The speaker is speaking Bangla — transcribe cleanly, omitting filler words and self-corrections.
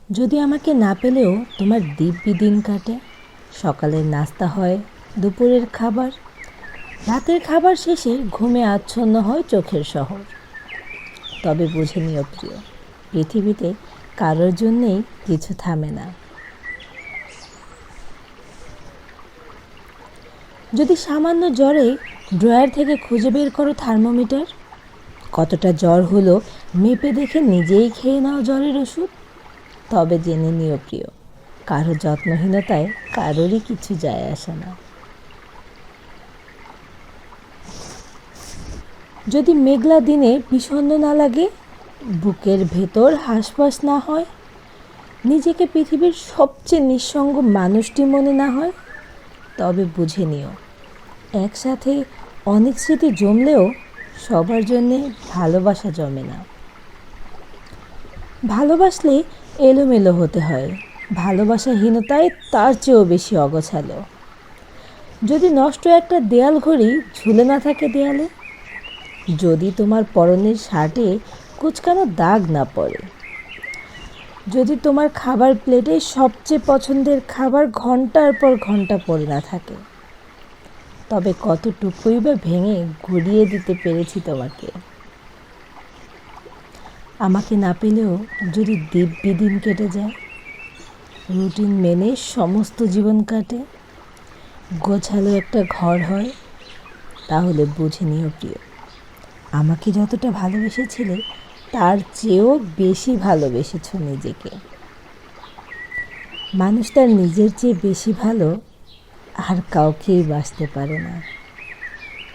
যদি আমাকে না পেলেও তোমার দিব্যি দিন কাটে, সকালের নাস্তা হয়, দুপুরের খাবার, রাতের খাবার শেষে ঘুমে আচ্ছন্ন হয় চোখের শহর। তবে বুঝে নিও প্রিয়, পৃথিবীতে কারোর জন্যেই কিছু থামে না। যদি সামান্য জ্বরে ড্রয়ার থেকে খুঁজে বের করো থার্মোমিটার, কতটা জ্বর হলো মেপে দেখে নিজেই খেয়ে নাও জ্বরের ওষুধ, তবে জেনে নিও প্রিয়, কারো যত্নহীনতায় কারোরই কিছু যায় আসে না। যদি মেঘলা দিনে বিষণ্ণ না লাগে, বুকের ভেতর হাঁসফাঁস না হয়, নিজেকে পৃথিবীর সবচেয়ে নিঃসঙ্গ মানুষটি মনে না হয়, তবে বুঝে নিও, একসাথে অনেক স্মৃতি জমলেও সবার জন্যে ভালোবাসা জমে না। ভালোবাসলে এলোমেলো হতে হয়, ভালোবাসাহীনতায় তার চেয়েও বেশি অগোছালো। যদি নষ্ট একটা দেয়াল ঘড়ি ঝুলে না থাকে দেয়ালে, যদি তোমার পরনের শার্টে কুচকানো দাগ না পড়ে, যদি তোমার খাবার প্লেটে সবচেয়ে পছন্দের খাবার ঘন্টার পর ঘন্টা পড়ে না থাকে, তবে কতটুকুই বা ভেঙে ঘুরিয়ে দিতে পেরেছি তোমাকে। আমাকে না পেলেও যদি দিব্যি দিন কেটে যায়, রুটিন মেনে সমস্ত জীবন কাটে, গোছালো একটা ঘর হয়, তাহলে বুঝে নিও প্রিয়, আমাকে যতটা ভালোবেসেছিলে তার চেয়েও বেশি ভালোবেসেছ নিজেকে। মানুষ তার নিজের চেয়ে বেশি ভালো আর কাউকেই বাসতে পারে না।